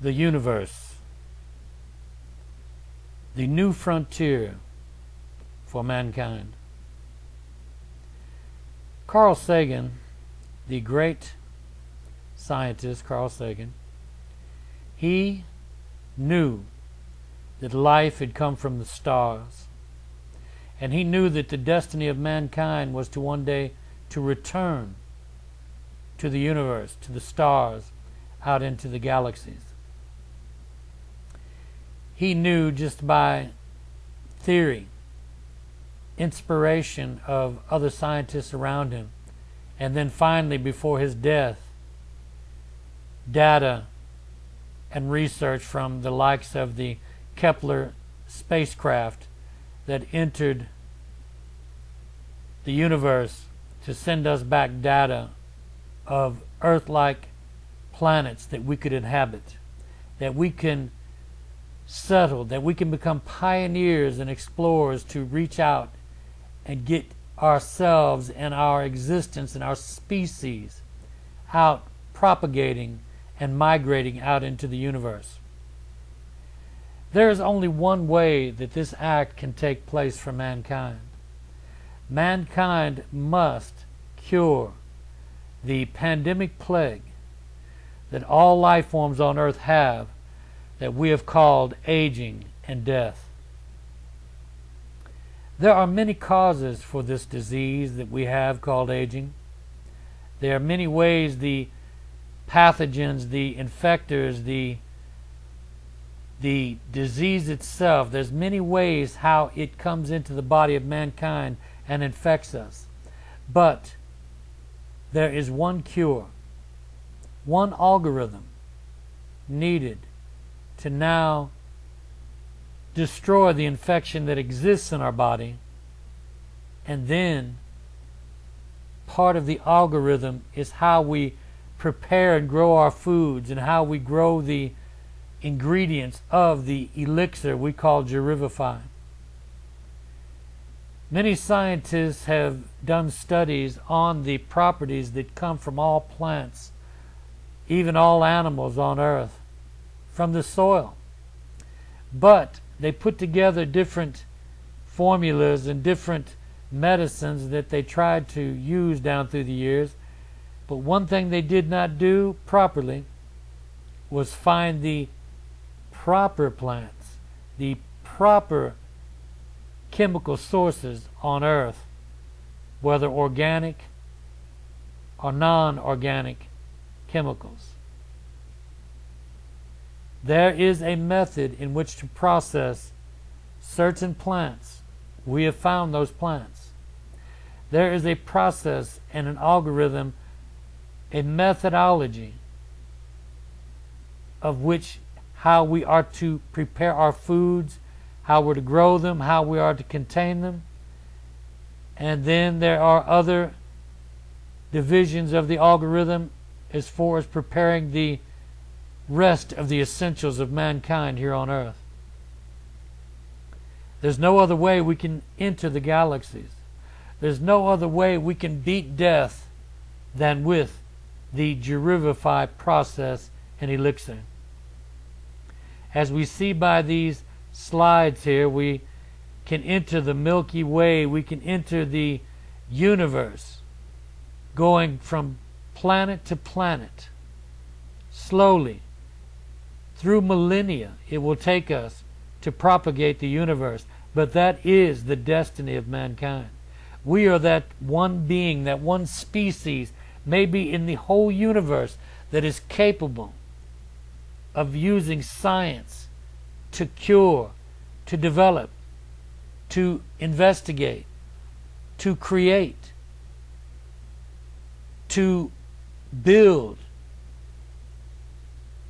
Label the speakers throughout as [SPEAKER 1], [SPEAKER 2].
[SPEAKER 1] the universe, the new frontier for mankind. Carl Sagan, the great scientist Carl Sagan, he knew that life had come from the stars, and he knew that the destiny of mankind was to one day to return to the universe, to the stars, out into the galaxies. He knew just by theory, inspiration of other scientists around him, and then finally before his death, data and research from the likes of the Kepler spacecraft that entered the universe to send us back data of Earth-like planets that we could inhabit, that we can settle, that we can become pioneers and explorers to reach out and get ourselves and our existence and our species out propagating and migrating out into the universe. There is only one way that this act can take place for mankind. Mankind must cure the pandemic plague that all life forms on earth have, that we have called aging and death. There are many causes for this disease that we have called aging. There are many ways the pathogens, the infectors, the disease itself, there's many ways how it comes into the body of mankind and infects us. But there is one cure, one algorithm needed to now destroy the infection that exists in our body, and then part of the algorithm is how we prepare and grow our foods and how we grow the ingredients of the elixir we call Gerivify. Many scientists have done studies on the properties that come from all plants, even all animals on earth, from the soil. But they put together different formulas and different medicines that they tried to use down through the years. But one thing they did not do properly was find the proper plants, the proper chemical sources on earth, whether organic or non-organic chemicals. There is a method in which to process certain plants. We have found those plants. There is a process and an algorithm, a methodology of which how we are to prepare our foods, how we're to grow them, how we are to contain them. And then there are other divisions of the algorithm as far as preparing the rest of the essentials of mankind here on earth. There's no other way we can enter the galaxies. There's no other way we can beat death than with the Gerivify process and elixir. As we see by these slides here, we can enter the Milky Way, we can enter the universe, going from planet to planet, slowly. Through millennia, it will take us to propagate the universe, but that is the destiny of mankind. We are that one being, that one species, maybe in the whole universe, that is capable of using science to cure, to develop, to investigate, to create, to build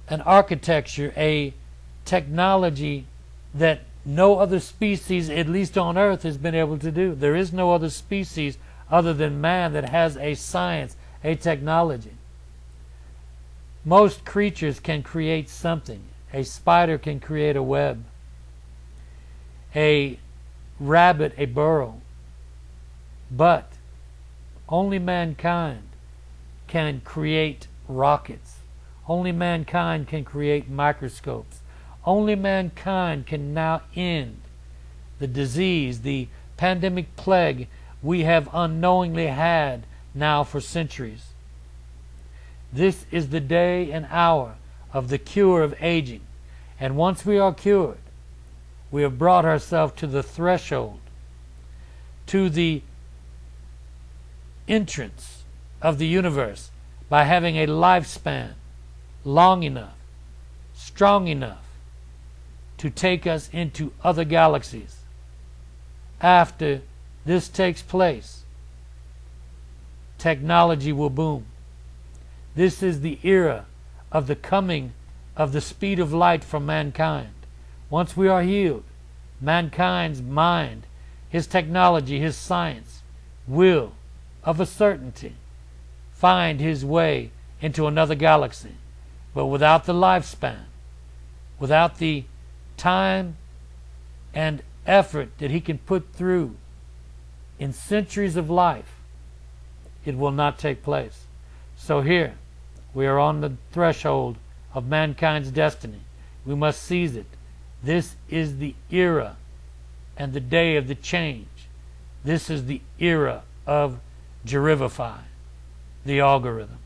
[SPEAKER 1] an architecture, a technology that no other species, at least on earth, has been able to do. There is no other species other than man that has a science, a technology. Most creatures can create something. A spider can create a web. A rabbit, a burrow. But only mankind can create rockets. Only mankind can create microscopes. Only mankind can now end the disease, the pandemic plague we have unknowingly had now for centuries. This is the day and hour of the cure of aging. And once we are cured, we have brought ourselves to the threshold, to the entrance of the universe by having a lifespan long enough, strong enough to take us into other galaxies. After this takes place, technology will boom. This is the era of the coming of the speed of light from mankind. Once we are healed, mankind's mind, his technology, his science will, of a certainty, find his way into another galaxy. But without the lifespan, without the time and effort that he can put through in centuries of life, it will not take place. So here, we are on the threshold of mankind's destiny. We must seize it. This is the era and the day of the change. This is the era of Jirivify, the algorithm.